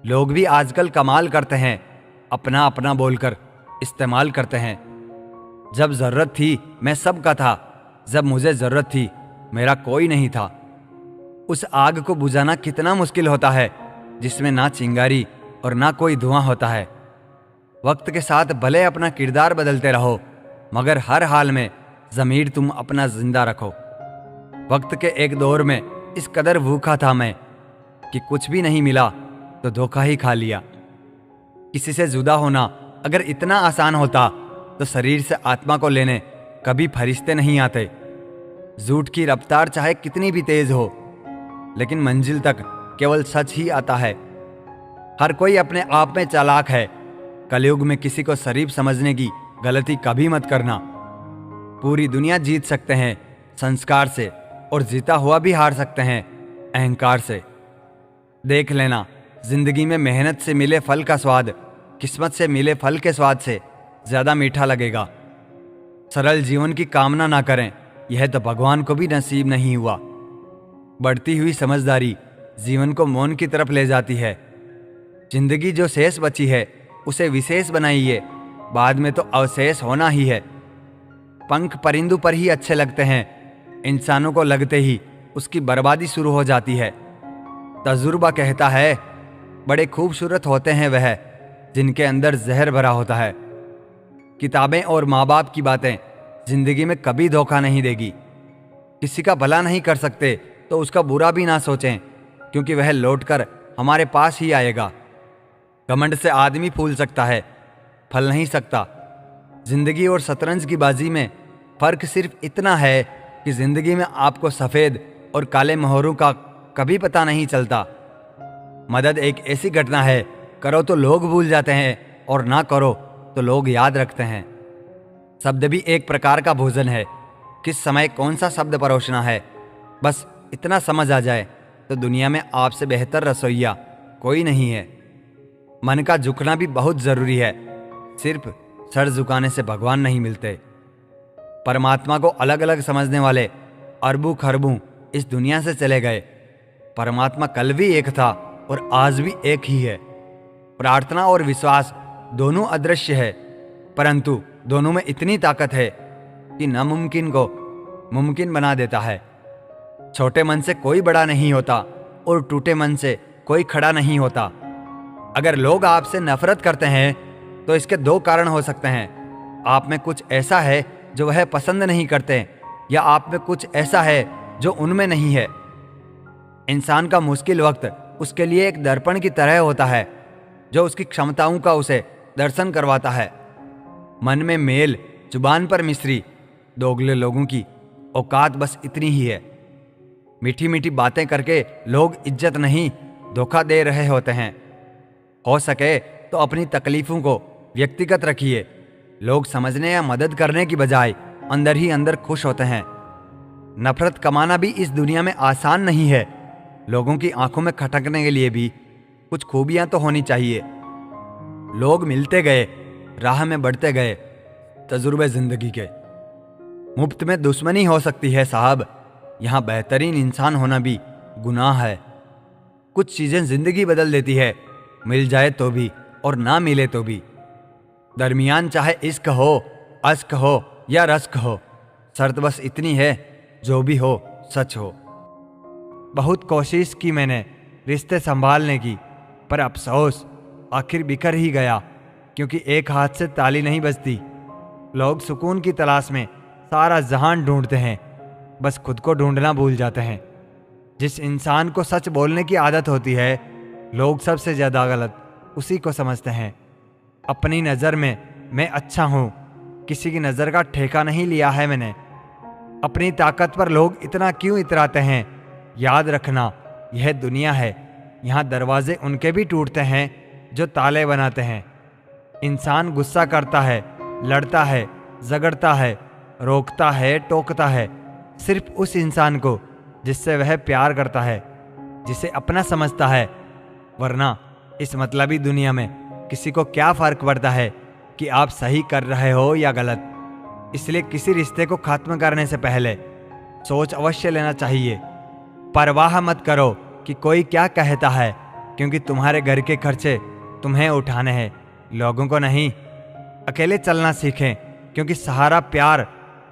लोग भी आजकल कमाल करते हैं, अपना अपना बोलकर इस्तेमाल करते हैं। जब जरूरत थी मैं सबका था, जब मुझे जरूरत थी मेरा कोई नहीं था। उस आग को बुझाना कितना मुश्किल होता है जिसमें ना चिंगारी और ना कोई धुआं होता है। वक्त के साथ भले अपना किरदार बदलते रहो, मगर हर हाल में ज़मीर तुम अपना जिंदा रखो। वक्त के एक दौर में इस कदर भूखा था मैं कि कुछ भी नहीं मिला तो धोखा ही खा लिया। किसी से जुदा होना अगर इतना आसान होता तो शरीर से आत्मा को लेने कभी फरिश्ते नहीं आते। झूठ की रफ्तार चाहे कितनी भी तेज हो, लेकिन मंजिल तक केवल सच ही आता है। हर कोई अपने आप में चालाक है। कलयुग में किसी को शरीफ समझने की गलती कभी मत करना। पूरी दुनिया जीत सकते हैं संस्कार से, और जीता हुआ भी हार सकते हैं अहंकार से। देख लेना, जिंदगी में मेहनत से मिले फल का स्वाद किस्मत से मिले फल के स्वाद से ज्यादा मीठा लगेगा। सरल जीवन की कामना ना करें, यह तो भगवान को भी नसीब नहीं हुआ। बढ़ती हुई समझदारी जीवन को मौन की तरफ ले जाती है। जिंदगी जो शेष बची है उसे विशेष बनाइए, बाद में तो अवशेष होना ही है। पंख परिंदू पर ही अच्छे लगते हैं, इंसानों को लगते ही उसकी बर्बादी शुरू हो जाती है। तजुर्बा कहता है बड़े खूबसूरत होते हैं वह जिनके अंदर जहर भरा होता है। किताबें और माँ बाप की बातें जिंदगी में कभी धोखा नहीं देगी। किसी का भला नहीं कर सकते तो उसका बुरा भी ना सोचें, क्योंकि वह लौटकर हमारे पास ही आएगा। घमंड से आदमी फूल सकता है, फल नहीं सकता। जिंदगी और शतरंज की बाजी में फर्क सिर्फ इतना है कि जिंदगी में आपको सफेद और काले मोहरों का कभी पता नहीं चलता। मदद एक ऐसी घटना है, करो तो लोग भूल जाते हैं और ना करो तो लोग याद रखते हैं। शब्द भी एक प्रकार का भोजन है। किस समय कौन सा शब्द परोसना है, बस इतना समझ आ जाए तो दुनिया में आपसे बेहतर रसोइया कोई नहीं है। मन का झुकना भी बहुत जरूरी है। सिर्फ सर झुकाने से भगवान नहीं मिलते। परमात्मा को अलग अलग समझने वाले अरबों खरबों इस दुनिया से चले गए। परमात्मा कल भी एक था और आज भी एक ही है। प्रार्थना और विश्वास दोनों अदृश्य है, परंतु दोनों में इतनी ताकत है कि नामुमकिन को मुमकिन बना देता है। छोटे मन से कोई बड़ा नहीं होता और टूटे मन से कोई खड़ा नहीं होता। अगर लोग आपसे नफरत करते हैं तो इसके दो कारण हो सकते हैं। आप में कुछ ऐसा है जो वह पसंद नहीं करते, या आप में कुछ ऐसा है जो उनमें नहीं है। इंसान का मुश्किल वक्त उसके लिए एक दर्पण की तरह होता है जो उसकी क्षमताओं का उसे दर्शन करवाता है। मन में मेल, जुबान पर मिश्री, दोगले लोगों की औकात बस इतनी ही है। मीठी मीठी बातें करके लोग इज्जत नहीं धोखा दे रहे होते हैं। हो सके तो अपनी तकलीफों को व्यक्तिगत रखिए। लोग समझने या मदद करने की बजाय अंदर ही अंदर खुश होते हैं। नफरत कमाना भी इस दुनिया में आसान नहीं है। लोगों की आंखों में खटकने के लिए भी कुछ खूबियां तो होनी चाहिए। लोग मिलते गए, राह में बढ़ते गए, तजुर्बे जिंदगी के। मुफ्त में दुश्मनी हो सकती है साहब, यहां बेहतरीन इंसान होना भी गुनाह है। कुछ चीजें जिंदगी बदल देती है, मिल जाए तो भी और ना मिले तो भी। दरमियान चाहे इश्क हो, अश्क हो या रश्क हो, शर्त बस इतनी है जो भी हो सच हो। बहुत कोशिश की मैंने रिश्ते संभालने की, पर अफसोस आखिर बिखर ही गया, क्योंकि एक हाथ से ताली नहीं बजती। लोग सुकून की तलाश में सारा जहान ढूंढते हैं, बस खुद को ढूंढना भूल जाते हैं। जिस इंसान को सच बोलने की आदत होती है, लोग सबसे ज्यादा गलत उसी को समझते हैं। अपनी नज़र में मैं अच्छा हूं, किसी की नज़र का ठेका नहीं लिया है मैंने। अपनी ताकत पर लोग इतना क्यों इतराते हैं? याद रखना, यह दुनिया है, यहाँ दरवाजे उनके भी टूटते हैं जो ताले बनाते हैं। इंसान गुस्सा करता है, लड़ता है, झगड़ता है, रोकता है, टोकता है, सिर्फ उस इंसान को जिससे वह प्यार करता है, जिसे अपना समझता है। वरना इस मतलबी दुनिया में किसी को क्या फर्क पड़ता है कि आप सही कर रहे हो या गलत। इसलिए किसी रिश्ते को खत्म करने से पहले सोच अवश्य लेना चाहिए। परवाह मत करो कि कोई क्या कहता है, क्योंकि तुम्हारे घर के खर्चे तुम्हें उठाने हैं, लोगों को नहीं। अकेले चलना सीखें, क्योंकि सहारा प्यार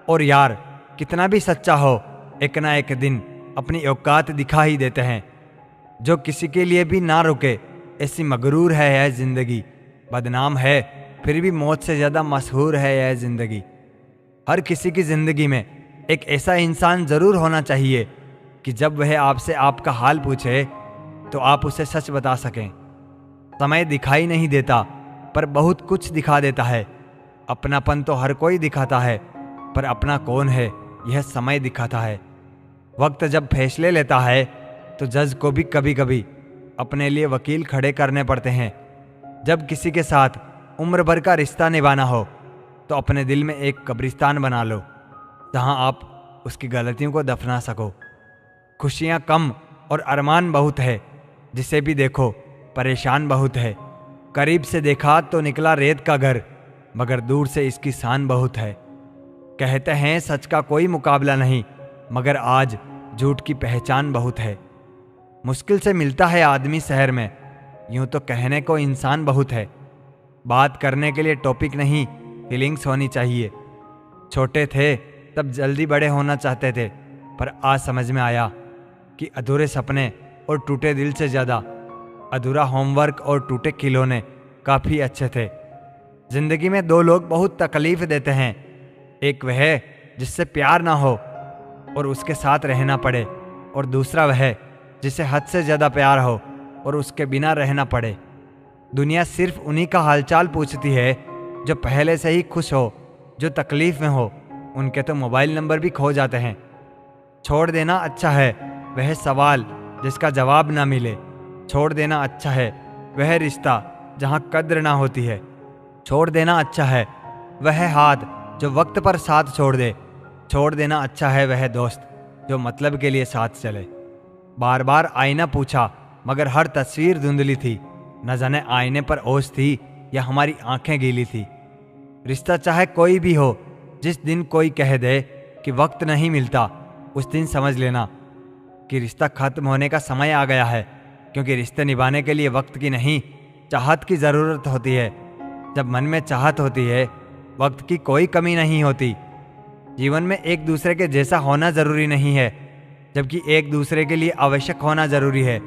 और यार कितना भी सच्चा हो, एक ना एक दिन अपनी औकात दिखा ही देते हैं। जो किसी के लिए भी ना रुके, ऐसी मगरूर है यह जिंदगी। बदनाम है फिर भी मौत से ज़्यादा मशहूर है यह जिंदगी। हर किसी की जिंदगी में एक ऐसा इंसान ज़रूर होना चाहिए कि जब वह आपसे आपका हाल पूछे तो आप उसे सच बता सकें। समय दिखाई नहीं देता, पर बहुत कुछ दिखा देता है। अपनापन तो हर कोई दिखाता है, पर अपना कौन है यह समय दिखाता है। वक्त जब फैसले लेता है तो जज को भी कभी कभी अपने लिए वकील खड़े करने पड़ते हैं। जब किसी के साथ उम्र भर का रिश्ता निभाना हो तो अपने दिल में एक कब्रिस्तान बना लो, जहां आप उसकी गलतियों को दफना सको। खुशियां कम और अरमान बहुत है, जिसे भी देखो परेशान बहुत है। करीब से देखा तो निकला रेत का घर, मगर दूर से इसकी शान बहुत है। कहते हैं सच का कोई मुकाबला नहीं, मगर आज झूठ की पहचान बहुत है। मुश्किल से मिलता है आदमी शहर में, यूं तो कहने को इंसान बहुत है। बात करने के लिए टॉपिक नहीं, फीलिंग्स होनी चाहिए। छोटे थे तब जल्दी बड़े होना चाहते थे, पर आज समझ में आया कि अधूरे सपने और टूटे दिल से ज़्यादा अधूरा होमवर्क और टूटे खिलौने काफ़ी अच्छे थे। जिंदगी में दो लोग बहुत तकलीफ देते हैं, एक वह जिससे प्यार ना हो और उसके साथ रहना पड़े, और दूसरा वह जिसे हद से ज़्यादा प्यार हो और उसके बिना रहना पड़े। दुनिया सिर्फ उन्हीं का हालचाल पूछती है जो पहले से ही खुश हो। जो तकलीफ में हो उनके तो मोबाइल नंबर भी खो जाते हैं। छोड़ देना अच्छा है वह सवाल जिसका जवाब ना मिले। छोड़ देना अच्छा है वह रिश्ता जहाँ कद्र ना होती है। छोड़ देना अच्छा है वह हाथ जो वक्त पर साथ छोड़ दे। छोड़ देना अच्छा है वह दोस्त जो मतलब के लिए साथ चले। बार बार आईना पूछा, मगर हर तस्वीर धुंधली थी। न जाने आईने पर ओस थी या हमारी आंखें गीली थी। रिश्ता चाहे कोई भी हो, जिस दिन कोई कह दे कि वक्त नहीं मिलता, उस दिन समझ लेना कि रिश्ता खत्म होने का समय आ गया है। क्योंकि रिश्ते निभाने के लिए वक्त की नहीं, चाहत की ज़रूरत होती है। जब मन में चाहत होती है, वक्त की कोई कमी नहीं होती। जीवन में एक दूसरे के जैसा होना ज़रूरी नहीं है, जबकि एक दूसरे के लिए आवश्यक होना ज़रूरी है।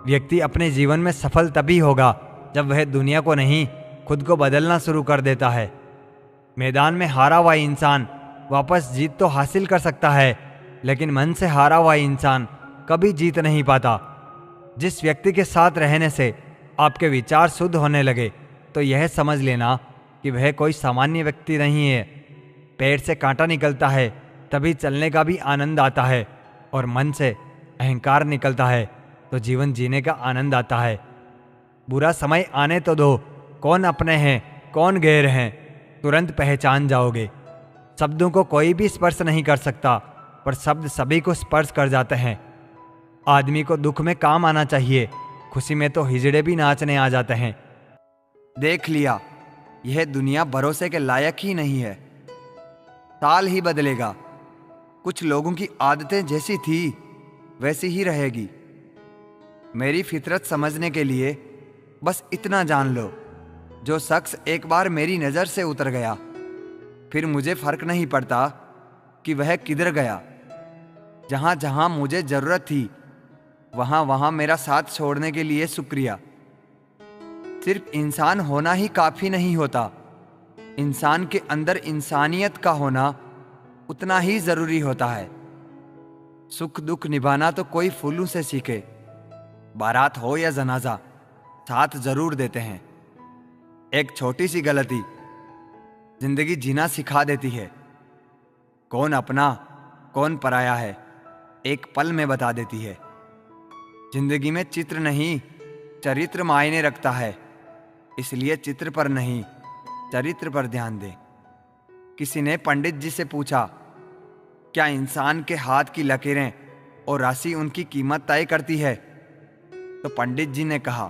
व्यक्ति अपने जीवन में सफल तभी होगा जब वह दुनिया को नहीं, खुद को बदलना शुरू कर देता है। मैदान में हारा हुआ इंसान वापस जीत तो हासिल कर सकता है, लेकिन मन से हारा हुआ इंसान कभी जीत नहीं पाता। जिस व्यक्ति के साथ रहने से आपके विचार शुद्ध होने लगे, तो यह समझ लेना कि वह कोई सामान्य व्यक्ति नहीं है। पेड़ से कांटा निकलता है तभी चलने का भी आनंद आता है, और मन से अहंकार निकलता है तो जीवन जीने का आनंद आता है। बुरा समय आने तो दो, कौन अपने हैं कौन गैर हैं तुरंत पहचान जाओगे। शब्दों को कोई भी स्पर्श नहीं कर सकता, पर शब्द सभी को स्पर्श कर जाते हैं। आदमी को दुख में काम आना चाहिए, खुशी में तो हिजड़े भी नाचने आ जाते हैं। देख लिया, यह दुनिया भरोसे के लायक ही नहीं है। साल ही बदलेगा, कुछ लोगों की आदतें जैसी थी वैसी ही रहेगी। मेरी फितरत समझने के लिए बस इतना जान लो, जो शख्स एक बार मेरी नज़र से उतर गया, फिर मुझे फर्क नहीं पड़ता कि वह किधर गया। जहाँ जहाँ मुझे ज़रूरत थी वहाँ वहाँ मेरा साथ छोड़ने के लिए शुक्रिया। सिर्फ इंसान होना ही काफ़ी नहीं होता, इंसान के अंदर इंसानियत का होना उतना ही ज़रूरी होता है। सुख दुख निभाना तो कोई फूलों से सीखे, बारात हो या जनाजा साथ ज़रूर देते हैं। एक छोटी सी गलती जिंदगी जीना सिखा देती है। कौन अपना कौन पराया है एक पल में बता देती है। जिंदगी में चित्र नहीं चरित्र मायने रखता है, इसलिए चित्र पर नहीं चरित्र पर ध्यान दें। किसी ने पंडित जी से पूछा, क्या इंसान के हाथ की लकीरें और राशि उनकी कीमत तय करती है? तो पंडित जी ने कहा,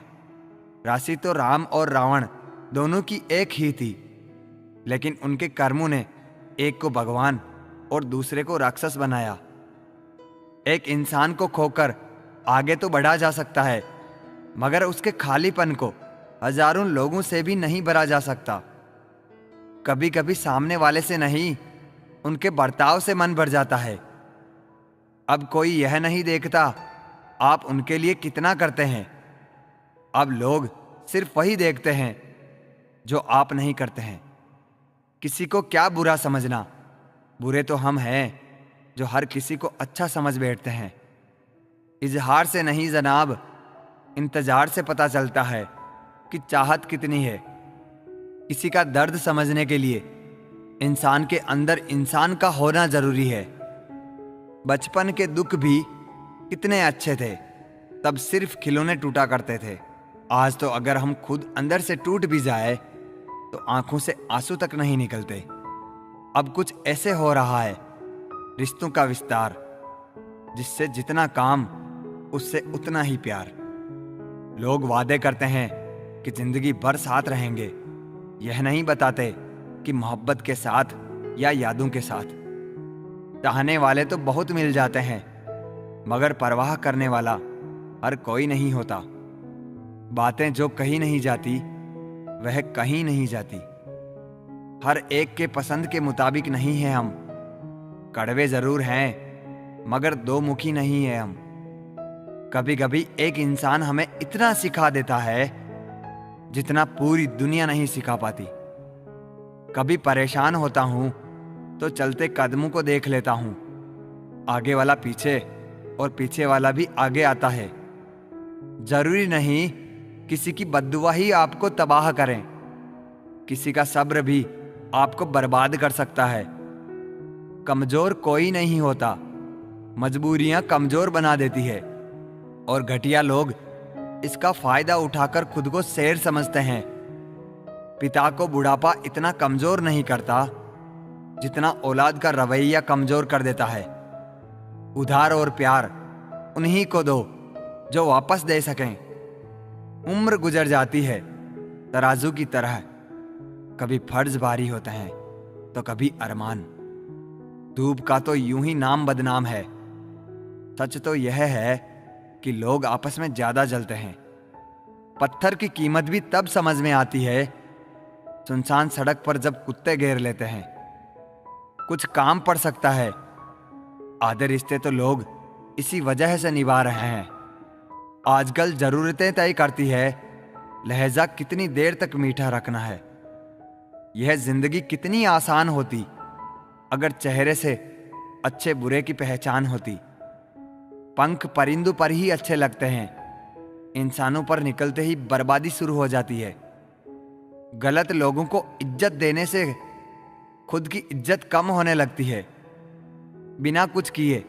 राशि तो राम और रावण दोनों की एक ही थी, लेकिन उनके कर्मों ने एक को भगवान और दूसरे को राक्षस बनाया। एक इंसान को खोकर आगे तो बढ़ा जा सकता है, मगर उसके खालीपन को हजारों लोगों से भी नहीं भरा जा सकता। कभी कभी सामने वाले से नहीं, उनके बर्ताव से मन भर जाता है। अब कोई यह नहीं देखता आप उनके लिए कितना करते हैं। अब लोग सिर्फ वही देखते हैं जो आप नहीं करते हैं। किसी को क्या बुरा समझना, बुरे तो हम हैं जो हर किसी को अच्छा समझ बैठते हैं। इजहार से नहीं जनाब, इंतजार से पता चलता है कि चाहत कितनी है। किसी का दर्द समझने के लिए इंसान के अंदर इंसान का होना जरूरी है। बचपन के दुख भी कितने अच्छे थे, तब सिर्फ खिलौने टूटा करते थे। आज तो अगर हम खुद अंदर से टूट भी जाए तो आंखों से आंसू तक नहीं निकलते। अब कुछ ऐसे हो रहा है, रिश्तों का विस्तार, जिससे जितना काम उससे उतना ही प्यार। लोग वादे करते हैं कि जिंदगी भर साथ रहेंगे, यह नहीं बताते कि मोहब्बत के साथ या यादों के साथ। चाहने वाले तो बहुत मिल जाते हैं, मगर परवाह करने वाला हर कोई नहीं होता। बातें जो कहीं नहीं जाती वह कहीं नहीं जाती। हर एक के पसंद के मुताबिक नहीं है हम। कड़वे जरूर हैं मगर दो मुखी नहीं है हम। कभी कभी एक इंसान हमें इतना सिखा देता है जितना पूरी दुनिया नहीं सिखा पाती। कभी परेशान होता हूं तो चलते कदमों को देख लेता हूं। आगे वाला पीछे और पीछे वाला भी आगे आता है। जरूरी नहीं किसी की बद्दुआ ही आपको तबाह करें, किसी का सब्र भी आपको बर्बाद कर सकता है। कमजोर कोई नहीं होता, मजबूरियां कमजोर बना देती है। और घटिया लोग इसका फायदा उठाकर खुद को शेर समझते हैं। पिता को बुढ़ापा इतना कमजोर नहीं करता जितना औलाद का रवैया कमजोर कर देता है। उधार और प्यार उन्हीं को दो जो वापस दे सकें। उम्र गुजर जाती है तराजू की तरह, कभी फर्ज भारी होते हैं तो कभी अरमान। धूप का तो यूं ही नाम बदनाम है। सच तो यह है कि लोग आपस में ज्यादा जलते हैं। पत्थर की कीमत भी तब समझ में आती है सुनसान सड़क पर जब कुत्ते घेर लेते हैं। कुछ काम पड़ सकता है, आधे रिश्ते तो लोग इसी वजह से निभा रहे हैं। आजकल जरूरतें तय करती है लहजा कितनी देर तक मीठा रखना है। यह जिंदगी कितनी आसान होती अगर चेहरे से अच्छे बुरे की पहचान होती। पंख परिंदों पर ही अच्छे लगते हैं, इंसानों पर निकलते ही बर्बादी शुरू हो जाती है। गलत लोगों को इज्जत देने से खुद की इज्जत कम होने लगती है। बिना कुछ किए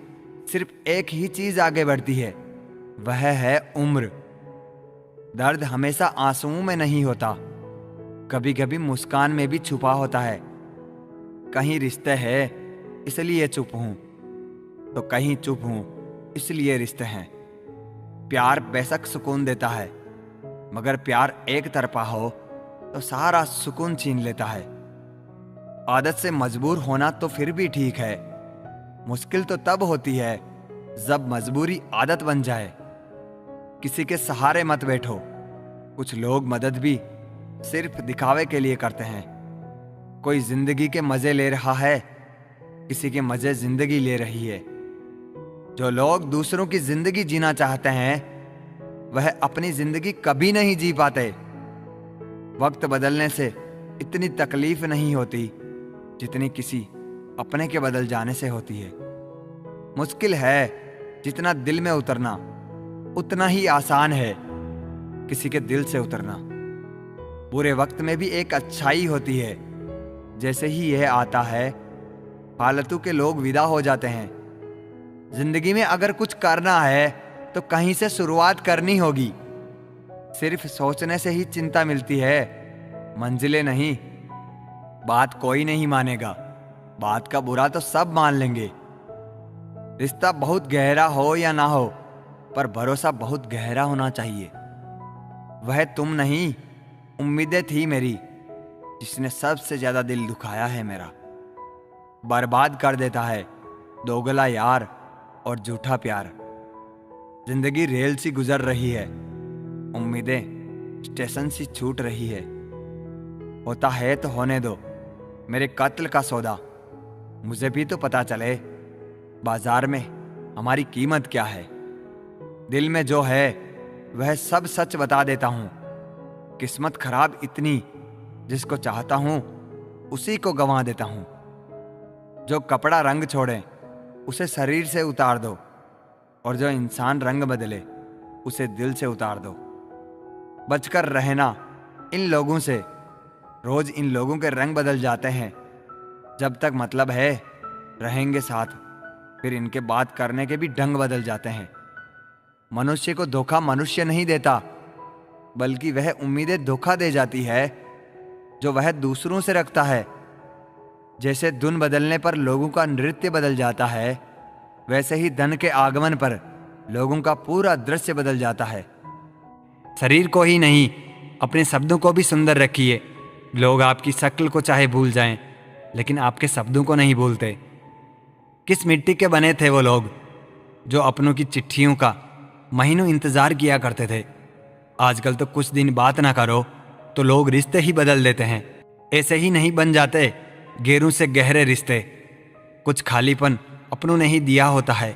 सिर्फ एक ही चीज आगे बढ़ती है, वह है उम्र। दर्द हमेशा आंसुओं में नहीं होता, कभी कभी मुस्कान में भी छुपा होता है। कहीं रिश्ते है इसलिए चुप हूं, तो कहीं चुप हूं इसलिए रिश्ते हैं। प्यार बेशक सुकून देता है, मगर प्यार एक तरफा हो तो सारा सुकून छीन लेता है। आदत से मजबूर होना तो फिर भी ठीक है, मुश्किल तो तब होती है जब मजबूरी आदत बन जाए। किसी के सहारे मत बैठो। कुछ लोग मदद भी सिर्फ दिखावे के लिए करते हैं। कोई जिंदगी के मजे ले रहा है, किसी के मजे जिंदगी ले रही है। जो लोग दूसरों की जिंदगी जीना चाहते हैं वह अपनी जिंदगी कभी नहीं जी पाते। वक्त बदलने से इतनी तकलीफ नहीं होती जितनी किसी अपने के बदल जाने से होती है। मुश्किल है जितना दिल में उतरना, उतना ही आसान है किसी के दिल से उतरना। बुरे वक्त में भी एक अच्छाई होती है, जैसे ही यह आता है फालतू के लोग विदा हो जाते हैं। जिंदगी में अगर कुछ करना है तो कहीं से शुरुआत करनी होगी। सिर्फ सोचने से ही चिंता मिलती है, मंजिलें नहीं। बात कोई नहीं मानेगा, बात का बुरा तो सब मान लेंगे। रिश्ता बहुत गहरा हो या ना हो, पर भरोसा बहुत गहरा होना चाहिए। वह तुम नहीं, उम्मीदें थी मेरी, जिसने सबसे ज्यादा दिल दुखाया है मेरा। बर्बाद कर देता है दोगला यार और झूठा प्यार। जिंदगी रेल सी गुजर रही है, उम्मीदें स्टेशन से छूट रही है। होता है तो होने दो मेरे कत्ल का सौदा। मुझे भी तो पता चले बाजार में हमारी कीमत क्या है। दिल में जो है वह सब सच बता देता हूं। किस्मत खराब इतनी, जिसको चाहता हूं उसी को गंवा देता हूं। जो कपड़ा रंग छोड़े उसे शरीर से उतार दो, और जो इंसान रंग बदले उसे दिल से उतार दो। बचकर रहना इन लोगों से। रोज इन लोगों के रंग बदल जाते हैं। जब तक मतलब है रहेंगे साथ, फिर इनके बात करने के भी ढंग बदल जाते हैं। मनुष्य को धोखा मनुष्य नहीं देता, बल्कि वह उम्मीदें धोखा दे जाती है जो वह दूसरों से रखता है। जैसे धुन बदलने पर लोगों का नृत्य बदल जाता है, वैसे ही धन के आगमन पर लोगों का पूरा दृश्य बदल जाता है। शरीर को ही नहीं, अपने शब्दों को भी सुंदर रखिए। लोग आपकी शक्ल को चाहे भूल जाएं, लेकिन आपके शब्दों को नहीं भूलते। किस मिट्टी के बने थे वो लोग जो अपनों की चिट्ठियों का महीनों इंतजार किया करते थे। आजकल तो कुछ दिन बात ना करो तो लोग रिश्ते ही बदल देते हैं। ऐसे ही नहीं बन जाते गैरों से गहरे रिश्ते। कुछ खालीपन अपनों ने ही दिया होता है।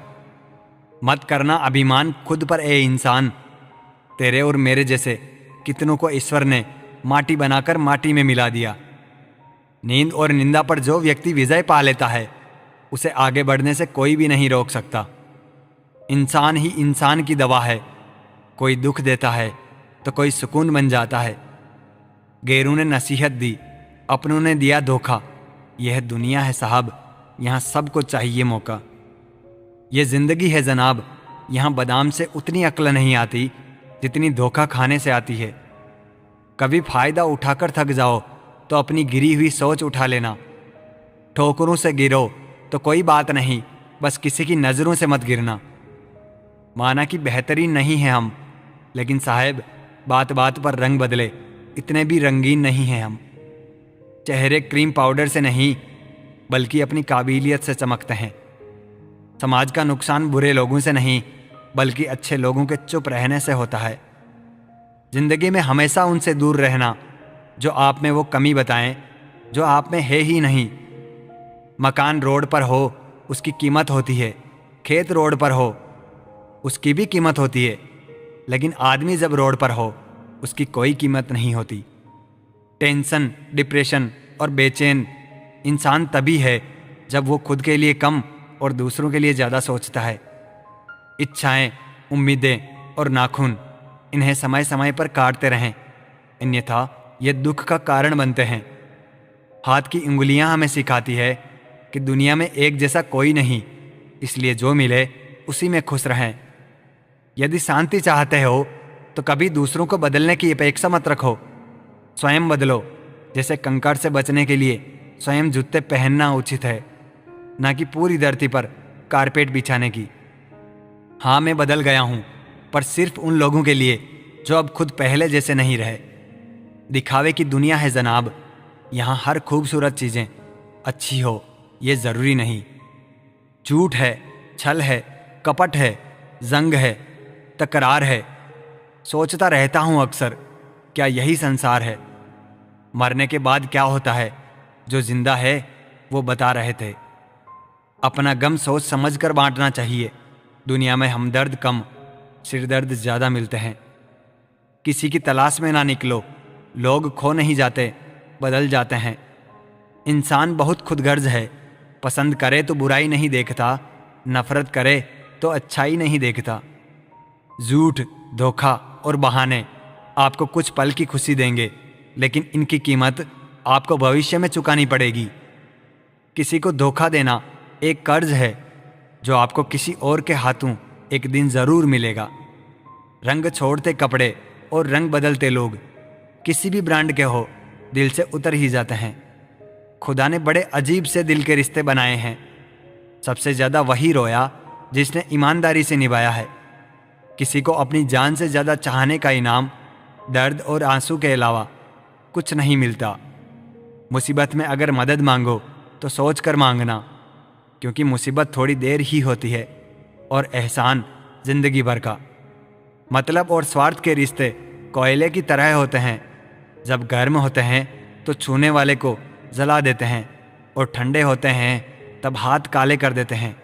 मत करना अभिमान खुद पर ए इंसान। तेरे और मेरे जैसे कितनों को ईश्वर ने माटी बनाकर माटी में मिला दिया। नींद और निंदा पर जो व्यक्ति विजय पा लेता है, उसे आगे बढ़ने से कोई भी नहीं रोक सकता। इंसान ही इंसान की दवा है। कोई दुख देता है तो कोई सुकून बन जाता है। गैरों ने नसीहत दी, अपनों ने दिया धोखा। यह दुनिया है साहब, यहाँ सबको चाहिए मौका। यह जिंदगी है जनाब, यहाँ बादाम से उतनी अक्ल नहीं आती जितनी धोखा खाने से आती है। कभी फायदा उठाकर थक जाओ तो अपनी गिरी हुई सोच उठा लेना। ठोकरों से गिरो तो कोई बात नहीं, बस किसी की नज़रों से मत गिरना। माना कि बेहतरीन नहीं है हम, लेकिन साहब बात बात पर रंग बदले इतने भी रंगीन नहीं हैं हम। चेहरे क्रीम पाउडर से नहीं, बल्कि अपनी काबिलियत से चमकते हैं। समाज का नुकसान बुरे लोगों से नहीं, बल्कि अच्छे लोगों के चुप रहने से होता है। जिंदगी में हमेशा उनसे दूर रहना जो आप में वो कमी बताएं जो आप में है ही नहीं। मकान रोड पर हो उसकी कीमत होती है, खेत रोड पर हो उसकी भी कीमत होती है, लेकिन आदमी जब रोड पर हो उसकी कोई कीमत नहीं होती। टेंशन, डिप्रेशन और बेचैन इंसान तभी है जब वो खुद के लिए कम और दूसरों के लिए ज़्यादा सोचता है। इच्छाएं, उम्मीदें और नाखून, इन्हें समय समय पर काटते रहें, अन्यथा ये दुख का कारण बनते हैं। हाथ की उंगलियां हमें सिखाती है कि दुनिया में एक जैसा कोई नहीं, इसलिए जो मिले उसी में खुश रहें। यदि शांति चाहते हो तो कभी दूसरों को बदलने की अपेक्षा मत रखो। स्वयं बदलो। जैसे कंकड़ से बचने के लिए स्वयं जूते पहनना उचित है, ना कि पूरी धरती पर कारपेट बिछाने की। हाँ, मैं बदल गया हूं, पर सिर्फ उन लोगों के लिए जो अब खुद पहले जैसे नहीं रहे। दिखावे की दुनिया है जनाब, यहाँ हर खूबसूरत चीज़ें अच्छी हो ये ज़रूरी नहीं। झूठ है, छल है, कपट है, जंग है, तकरार है। सोचता रहता हूँ अक्सर, क्या यही संसार है? मरने के बाद क्या होता है? जो जिंदा है वो बता रहे थे। अपना गम सोच समझ कर बांटना चाहिए। दुनिया में हमदर्द कम, सिरदर्द ज़्यादा मिलते हैं। किसी की तलाश में ना निकलो। लोग खो नहीं जाते, बदल जाते हैं। इंसान बहुत खुदगर्ज है। पसंद करे तो बुराई नहीं देखता, नफरत करे तो अच्छाई नहीं देखता। झूठ, धोखा और बहाने आपको कुछ पल की खुशी देंगे, लेकिन इनकी कीमत आपको भविष्य में चुकानी पड़ेगी। किसी को धोखा देना एक कर्ज है जो आपको किसी और के हाथों एक दिन ज़रूर मिलेगा। रंग छोड़ते कपड़े और रंग बदलते लोग किसी भी ब्रांड के हो, दिल से उतर ही जाते हैं। खुदा ने बड़े अजीब से दिल के रिश्ते बनाए हैं। सबसे ज़्यादा वही रोया जिसने ईमानदारी से निभाया है। किसी को अपनी जान से ज़्यादा चाहने का इनाम दर्द और आंसू के अलावा कुछ नहीं मिलता। मुसीबत में अगर मदद मांगो तो सोच कर मांगना, क्योंकि मुसीबत थोड़ी देर ही होती है और एहसान जिंदगी भर का। मतलब और स्वार्थ के रिश्ते कोयले की तरह होते हैं। जब गर्म होते हैं तो छूने वाले को जला देते हैं और ठंडे होते हैं तब हाथ काले कर देते हैं।